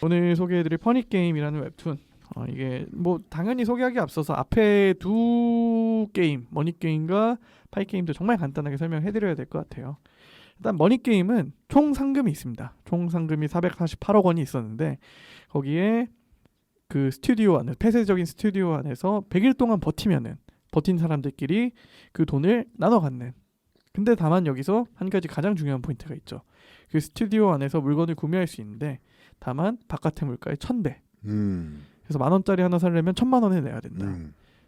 오늘 소개해드릴 퍼니게임이라는 웹툰. 이게 뭐 당연히 소개하기 앞서서 앞에 두 게임, 머니게임과 파이게임도 정말 간단하게 설명해드려야 될 것 같아요. 일단 머니게임은 총 상금이 있습니다. 총 상금이 448억 원이 있었는데 거기에 그 스튜디오 안에, 폐쇄적인 스튜디오 안에서 100일 동안 버틴 사람들끼리 그 돈을 나눠 갖는. 근데 다만 여기서 한 가지 가장 중요한 포인트가 있죠. 그 스튜디오 안에서 물건을 구매할 수 있는데 다만 바깥의 물가의 1000배. 그래서 10,000원짜리 하나 사려면 1,000,000원을 내야 된다.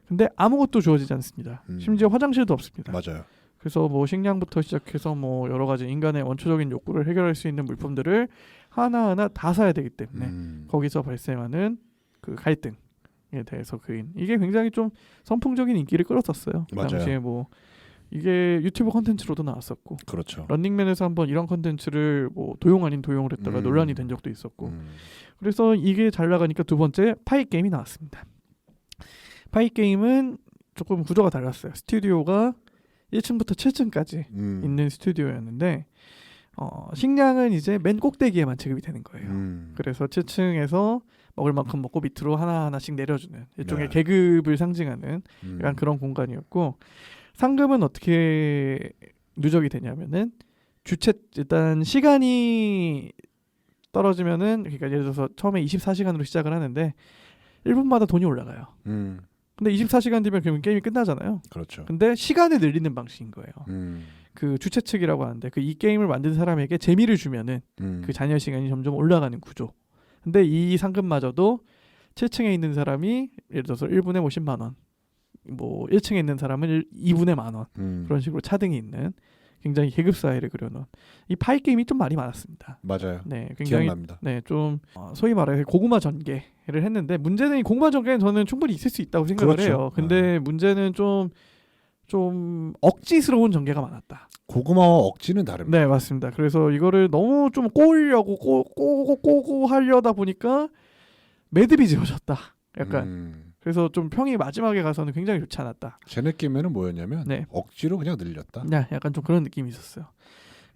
근데 아무것도 주어지지 않습니다. 심지어 화장실도 없습니다. 맞아요. 그래서 뭐 식량부터 시작해서 뭐 여러 가지 인간의 원초적인 욕구를 해결할 수 있는 물품들을 하나하나 다 사야 되기 때문에 거기서 발생하는 그 갈등에 대해서 그린, 이게 굉장히 좀 선풍적인 인기를 끌었었어요. 그 맞아요. 당시에 뭐 이게 유튜브 컨텐츠로도 나왔었고, 그렇죠. 런닝맨에서 한번 이런 컨텐츠를 뭐 도용 아닌 도용을 했다가 논란이 된 적도 있었고, 그래서 이게 잘 나가니까 두 번째 파이 게임이 나왔습니다. 파이 게임은 조금 구조가 달랐어요. 스튜디오가 1층부터 7층까지 있는 스튜디오였는데 식량은 이제 맨 꼭대기에만 제공이 되는 거예요. 그래서 7층에서 먹을 만큼 먹고 밑으로 하나하나씩 내려주는 일종의 네. 계급을 상징하는 약간 그런 공간이었고, 상금은 어떻게 누적이 되냐면은 일단 시간이 떨어지면은, 그러니까 예를 들어서 처음에 24시간으로 시작을 하는데 1분마다 돈이 올라가요. 근데 24시간 뒤면 그러면 게임이 끝나잖아요. 그렇죠. 근데 시간을 늘리는 방식인 거예요. 그 주최 측이라고 하는데 그 이 게임을 만든 사람에게 재미를 주면은 그 잔여 시간이 점점 올라가는 구조. 근데 이 상금마저도 7층에 있는 사람이 예를 들어서 1분에 50만 원, 뭐 1층에 있는 사람은 2분에 10,000원, 그런 식으로 차등이 있는 굉장히 계급 사회를 그려놓은 이 파이 게임이 좀 많이 많았습니다. 맞아요. 네, 굉장히 기억납니다. 네, 좀 소위 말해 고구마 전개를 했는데, 문제는 이 고구마 전개는 저는 충분히 있을 수 있다고 생각을 그렇죠. 해요. 근데 문제는 좀 억지스러운 전개가 많았다. 고구마와 억지는 다릅니다. 네, 맞습니다. 그래서 이거를 너무 좀 꼬으려고 꼬고 하려다 보니까 매듭이 지어졌다. 약간. 그래서 좀 평이 마지막에 가서는 굉장히 좋지 않았다. 제 느낌에는 뭐였냐면 네. 억지로 그냥 늘렸다. 네, 약간 좀 그런 느낌이 있었어요.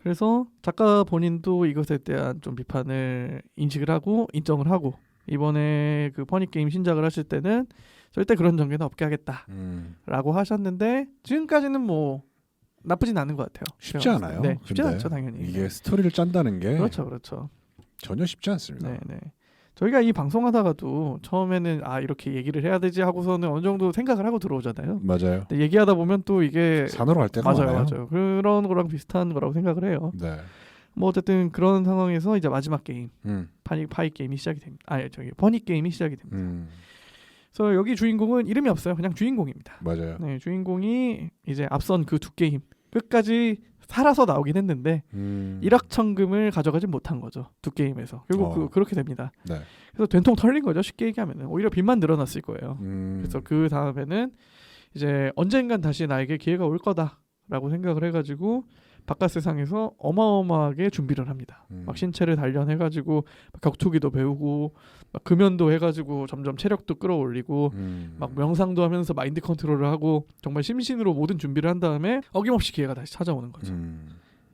그래서 작가 본인도 이것에 대한 좀 비판을 인식을 하고 인정을 하고, 이번에 그 퍼니게임 신작을 하실 때는 절대 그런 전개는 없게 하겠다라고 하셨는데, 지금까지는 뭐 나쁘진 않은 것 같아요. 쉽지 않아요. 네, 쉽지 근데 않죠, 당연히. 이게 스토리를 짠다는 게 그렇죠. 전혀 쉽지 않습니다. 네. 저희가 이 방송하다가도 처음에는 이렇게 얘기를 해야 되지 하고서는 어느 정도 생각을 하고 들어오잖아요. 맞아요. 근데 얘기하다 보면 또 이게 산으로 갈 때가 많아요. 맞아요. 그런 거랑 비슷한 거라고 생각을 해요. 네. 뭐 어쨌든 그런 상황에서 이제 마지막 게임 파이 게임이 시작이 됩니다. 퍼니 게임이 시작이 됩니다. 그래서 여기 주인공은 이름이 없어요. 그냥 주인공입니다. 맞아요. 네, 주인공이 이제 앞선 그 두 게임 끝까지 살아서 나오긴 했는데 일확천금을 가져가지 못한 거죠. 두 게임에서. 결국 그렇게 됩니다. 네. 그래서 된통 털린 거죠. 쉽게 얘기하면은 오히려 빚만 늘어났을 거예요. 그래서 그 다음에는 이제 언젠간 다시 나에게 기회가 올 거다라고 생각을 해가지고 바깥 세상에서 어마어마하게 준비를 합니다. 막 신체를 단련해가지고 격투기도 배우고 막 금연도 해가지고 점점 체력도 끌어올리고 막 명상도 하면서 마인드 컨트롤을 하고 정말 심신으로 모든 준비를 한 다음에 어김없이 기회가 다시 찾아오는 거죠.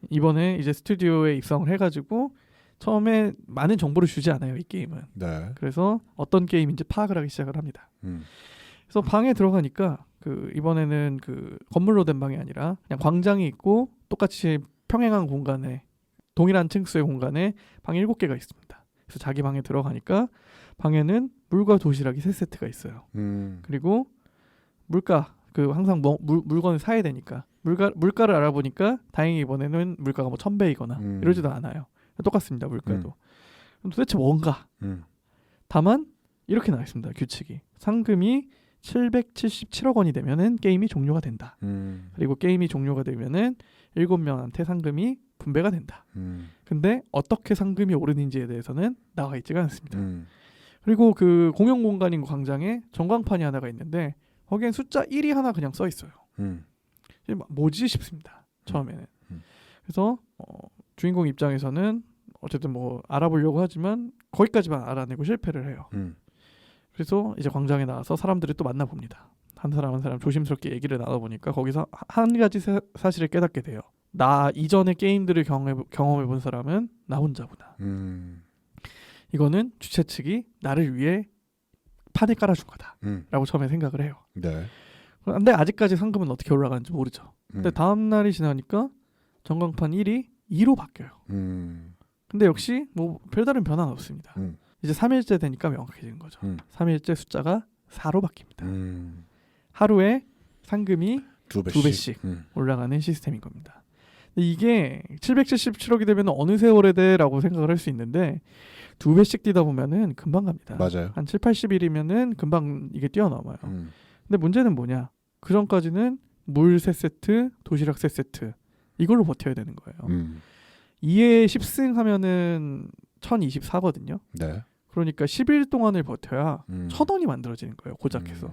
이번에 이제 스튜디오에 입성을 해가지고 처음에 많은 정보를 주지 않아요, 이 게임은. 네. 그래서 어떤 게임인지 파악을 하기 시작을 합니다. 그래서 방에 들어가니까 그 이번에는 그 건물로 된 방이 아니라 그냥 광장이 있고 똑같이 평행한 공간에, 동일한 층수의 공간에 방이 7개가 있습니다. 그래서 자기 방에 들어가니까 방에는 물과 도시락이 3세트가 있어요. 그리고 물가, 그 항상 물건을 사야 되니까 물가를 알아보니까 다행히 이번에는 물가가 뭐 1,000배이거나 이러지도 않아요. 똑같습니다, 물가도. 그럼 도대체 뭔가? 다만 이렇게 나와 있습니다, 규칙이. 상금이 777억 원이 되면은 게임이 종료가 된다. 그리고 게임이 종료가 되면은 7명한테 상금이 분배가 된다. 근데 어떻게 상금이 오르는지에 대해서는 나와 있지가 않습니다. 그리고 그 공용 공간인 광장에 전광판이 하나가 있는데 거기엔 숫자 1이 하나 그냥 써 있어요. 뭐지 싶습니다, 처음에는. 그래서 주인공 입장에서는 어쨌든 뭐 알아보려고 하지만 거기까지만 알아내고 실패를 해요. 그래서 이제 광장에 나와서 사람들을 또 만나봅니다. 한 사람 한 사람 조심스럽게 얘기를 나눠보니까 거기서 한 가지 사실을 깨닫게 돼요. 나 이전의 게임들을 경험해본 사람은 나 혼자구나. 이거는 주최 측이 나를 위해 판을 깔아준 거다라고 처음에 생각을 해요. 네. 근데 아직까지 상금은 어떻게 올라가는지 모르죠. 근데 다음 날이 지나니까 전광판 1이 2로 바뀌어요. 근데 역시 뭐 별다른 변화는 없습니다. 이제 3일째 되니까 명확해지는 거죠. 3일째 숫자가 4로 바뀝니다. 하루에 상금이 2배씩 올라가는 시스템인 겁니다. 이게 777억이 되면 어느 세월에 돼라고 생각을 할 수 있는데 2배씩 뛰다 보면은 금방 갑니다. 맞아요. 한 7, 80일이면은 금방 이게 뛰어넘어요. 근데 문제는 뭐냐? 그 전까지는 물 3세트, 도시락 3세트 이걸로 버텨야 되는 거예요. 2에 10승 하면은 1024거든요. 네. 그러니까 10일 동안을 버텨야 1000원이 만들어지는 거예요. 고작해서.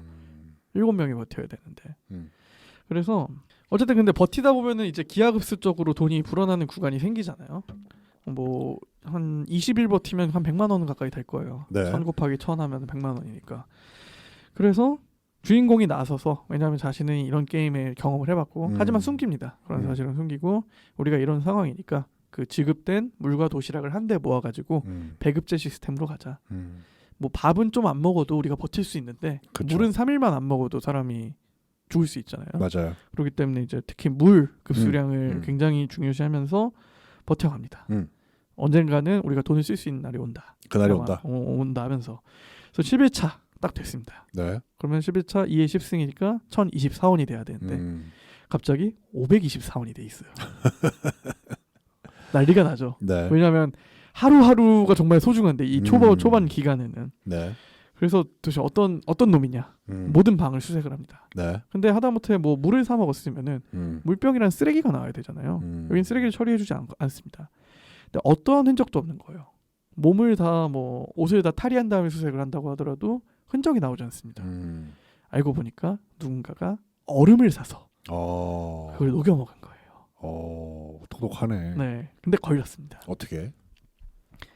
7명이 버텨야 되는데. 그래서 어쨌든 근데 버티다 보면은 이제 기하급수적으로 돈이 불어나는 구간이 생기잖아요. 뭐 한 20일 버티면 한 100만 원 가까이 될 거예요. 네. 1000 곱하기 1000 하면 100만 원이니까. 그래서 주인공이 나서서 왜냐하면 자신은 이런 게임에 경험을 해봤고 하지만 숨깁니다. 그런 사실은 숨기고 우리가 이런 상황이니까 그 지급된 물과 도시락을 한데 모아가지고 배급제 시스템으로 가자. 뭐 밥은 좀 안 먹어도 우리가 버틸 수 있는데 그쵸. 물은 3일만 안 먹어도 사람이 죽을 수 있잖아요. 맞아요. 그렇기 때문에 이제 특히 물 급수량을 굉장히 중요시하면서 버텨갑니다. 언젠가는 우리가 돈을 쓸 수 있는 날이 온다. 그날이 온다. 온다 하면서 그래서 11차 딱 됐습니다. 네. 그러면 11차 2에 10승이니까 1024원이 돼야 되는데 갑자기 524원이 돼 있어요. 난리가 나죠. 네. 왜냐하면 하루하루가 정말 소중한데 이 초반 기간에는. 네. 그래서 도대체 어떤 놈이냐. 모든 방을 수색을 합니다. 네. 근데 하다못해 뭐 물을 사 먹었으면은 물병이란 쓰레기가 나와야 되잖아요. 여긴 쓰레기를 처리해주지 않습니다. 근데 어떠한 흔적도 없는 거예요. 몸을 다 뭐 옷을 다 탈의한 다음에 수색을 한다고 하더라도 흔적이 나오지 않습니다. 알고 보니까 누군가가 얼음을 사서 그걸 녹여 먹은 거예요. 똑똑하네. 네. 근데 걸렸습니다. 어떻게?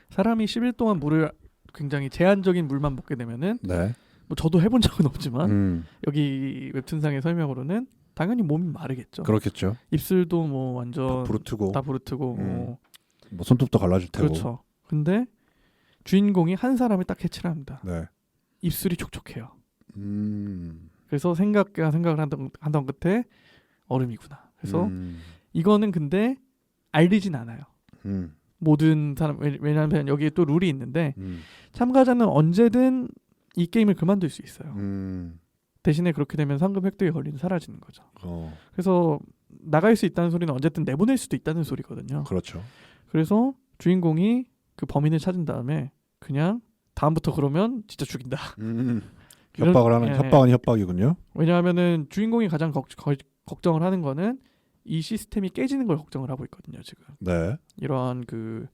사람이 10일 동안 물을 굉장히 제한적인 물만 먹게 되면은 네. 뭐 저도 해본 적은 없지만 여기 웹툰상의 설명으로는 당연히 몸이 마르겠죠. 그렇겠죠. 입술도 뭐 완전 다 부르트고 뭐 손톱도 갈라질 테고. 그렇죠. 근데 주인공이 한 사람을 딱 해치를 합니다. 네. 입술이 촉촉해요. 그래서 생각을 한던 끝에 얼음이구나. 그래서 이거는 근데 알리진 않아요. 모든 사람 왜냐하면 여기에 또 룰이 있는데 참가자는 언제든 이 게임을 그만둘 수 있어요. 대신에 그렇게 되면 상금 획득의 권리는 사라지는 거죠. 그래서 나갈 수 있다는 소리는 어쨌든 내보낼 수도 있다는 소리거든요. 그렇죠. 그래서 주인공이 그 범인을 찾은 다음에 그냥 다음부터 그러면 진짜 죽인다. 협박을 하는 협박은 협박이군요. 왜냐하면은 주인공이 가장 걱정을 하는 거는 이 시스템이 깨지는 걸 걱정을 하고 있거든요. 지금. 네. 이러한 그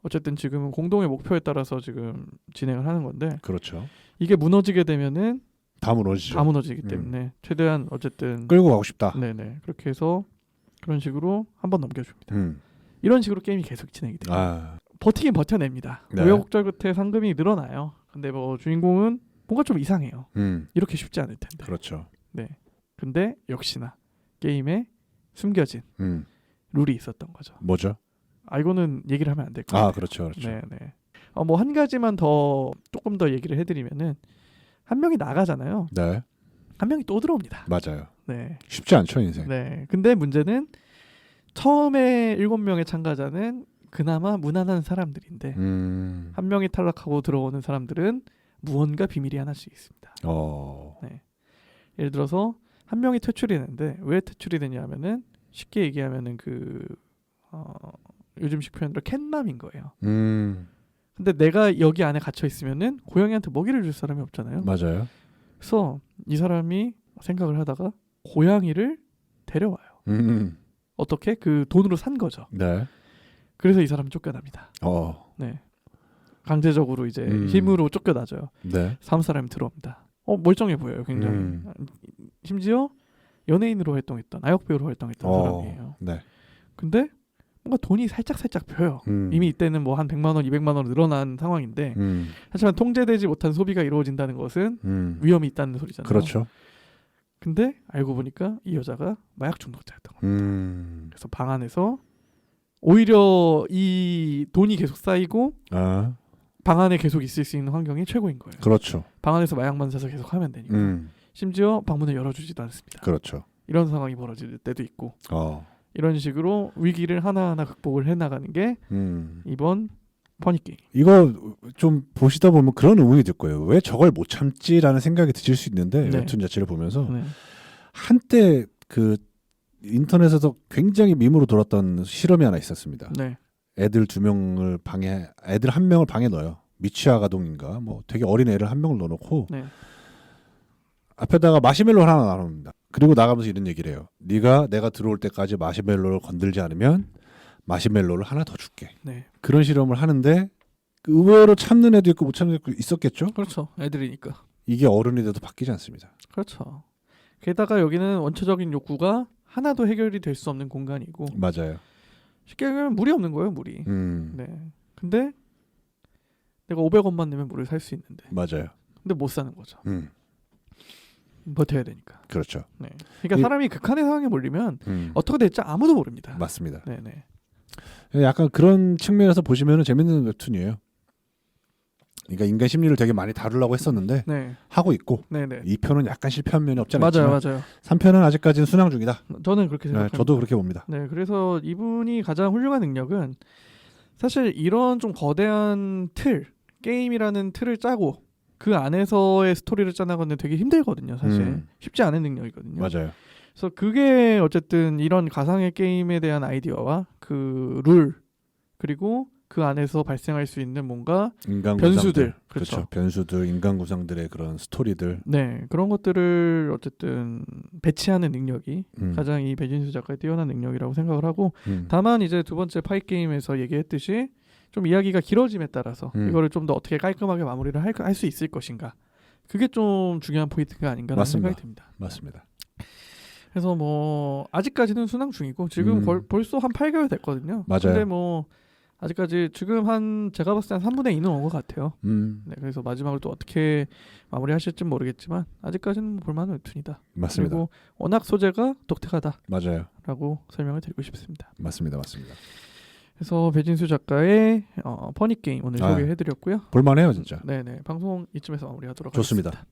어쨌든 지금은 공동의 목표에 따라서 지금 진행을 하는 건데. 그렇죠. 이게 무너지게 되면은 다 무너지죠. 다 무너지기 때문에 최대한 어쨌든 끌고 가고 싶다. 네네 그렇게 해서 그런 식으로 한번 넘겨줍니다. 이런 식으로 게임이 계속 진행이 돼요. 버티긴 버텨냅니다. 네. 우여곡절 끝에 상금이 늘어나요. 근데 뭐 주인공은 뭔가 좀 이상해요. 이렇게 쉽지 않을 텐데. 그렇죠. 네. 근데 역시나 게임에 숨겨진 룰이 있었던 거죠. 뭐죠? 이거는 얘기를 하면 안 될 것 같아요. 그렇죠. 네네. 뭐 한 가지만 조금 더 얘기를 해드리면은 한 명이 나가잖아요. 네. 한 명이 또 들어옵니다. 맞아요. 네. 쉽지 않죠 인생. 네. 근데 문제는 처음에 7명의 참가자는 그나마 무난한 사람들인데 한 명이 탈락하고 들어오는 사람들은 무언가 비밀이 하나씩 있습니다. 네. 예를 들어서 한 명이 퇴출이 되는데 왜 퇴출이 되냐면은 쉽게 얘기하면은 요즘식 표현으로 캣남인 거예요. 근데 내가 여기 안에 갇혀 있으면은 고양이한테 먹이를 줄 사람이 없잖아요. 맞아요. 그래서 이 사람이 생각을 하다가 고양이를 데려와요. 어떻게? 그 돈으로 산 거죠. 네. 그래서 이 사람은 쫓겨납니다. 네. 강제적으로 이제 힘으로 쫓겨나죠. 네. 다음 사람이 들어옵니다. 멀쩡해 보여요, 굉장히. 심지어 연예인으로 활동했던 아역배우로 활동했던 사람이에요. 네. 근데 뭔가 돈이 살짝 펴요. 이미 이때는 뭐 한 100만 원, 200만 원 늘어난 상황인데 하지만 통제되지 못한 소비가 이루어진다는 것은 위험이 있다는 소리잖아요. 그렇죠. 근데 알고 보니까 이 여자가 마약 중독자였던 겁니다. 그래서 방 안에서 오히려 이 돈이 계속 쌓이고 방 안에 계속 있을 수 있는 환경이 최고인 거예요. 그렇죠. 방 안에서 마약만 사서 계속 하면 되니까. 심지어 방문을 열어주지도 않습니다. 그렇죠. 이런 상황이 벌어질 때도 있고 어. 이런 식으로 위기를 하나하나 극복을 해나가는 게 이번 퍼니게임. 이거 좀 보시다 보면 그런 의문이 들 거예요. 왜 저걸 못 참지라는 생각이 드실 수 있는데 네. 웹툰 자체를 보면서 네. 한때 그 인터넷에서 굉장히 밈으로 돌았던 실험이 하나 있었습니다. 네. 애들 2명을 방에 애들 1명을 방에 넣어요. 미취학 아동인가 뭐 되게 어린 애를 1명을 넣어놓고 네. 앞에다가 마시멜로 하나 나눕니다. 그리고 나가면서 이런 얘기를 해요. 네가 내가 들어올 때까지 마시멜로를 건들지 않으면 마시멜로를 하나 더 줄게. 네. 그런 실험을 하는데 그 의외로 참는 애도 있고 못 참는 애도 있었겠죠. 그렇죠. 애들이니까. 이게 어른이 돼도 바뀌지 않습니다. 그렇죠. 게다가 여기는 원초적인 욕구가 하나도 해결이 될 수 없는 공간이고 맞아요. 쉽게 얘기하면 물이 없는 거예요. 물이. 네. 근데 내가 500원만 내면 물을 살 수 있는데 맞아요. 근데 못 사는 거죠. 버텨야 되니까. 그렇죠. 네. 그러니까 사람이 극한의 상황에 몰리면 어떻게 될지 아무도 모릅니다. 맞습니다. 네네. 약간 그런 측면에서 보시면 재밌는 웹툰이에요. 그러니까 인간 심리를 되게 많이 다루려고 했었는데 네. 하고 있고 네네. 2편은 약간 실패한 면이 없지 않아 맞아요, 있지만 맞아요. 3편은 아직까지는 순항 중이다. 저는 그렇게 네, 생각합니다. 저도 그렇게 봅니다. 네, 그래서 이분이 가장 훌륭한 능력은 사실 이런 좀 거대한 틀, 게임이라는 틀을 짜고 그 안에서의 스토리를 짜나가는 되게 힘들거든요. 사실 쉽지 않은 능력이거든요. 맞아요. 그래서 그게 어쨌든 이런 가상의 게임에 대한 아이디어와 그 룰 그리고 그 안에서 발생할 수 있는 뭔가 인간 변수들, 구상들. 그렇죠. 변수들, 인간 구상들의 그런 스토리들. 네, 그런 것들을 어쨌든 배치하는 능력이 가장 이 배진수 작가의 뛰어난 능력이라고 생각을 하고 다만 이제 두 번째 파이 게임에서 얘기했듯이 좀 이야기가 길어짐에 따라서 이거를 좀 더 어떻게 깔끔하게 마무리를 할 수 있을 것인가 그게 좀 중요한 포인트가 아닌가라는 맞습니다. 생각이 듭니다. 맞습니다. 그래서 뭐 아직까지는 순항 중이고 지금 벌써 한 8개월 됐거든요. 맞아요. 근데 뭐 아직까지 지금 제가 봤을 때 한 3분의 2는 온 것 같아요. 네, 그래서 마지막을 또 어떻게 마무리하실지 모르겠지만 아직까지는 볼만한 웹툰이다. 맞습니다. 그리고 워낙 소재가 독특하다라고 맞아요. 설명을 드리고 싶습니다. 맞습니다. 맞습니다. 그래서 배진수 작가의 퍼니 게임 오늘 소개해드렸고요. 볼만해요 진짜. 네네, 방송 이쯤에서 마무리하도록 좋습니다. 하겠습니다.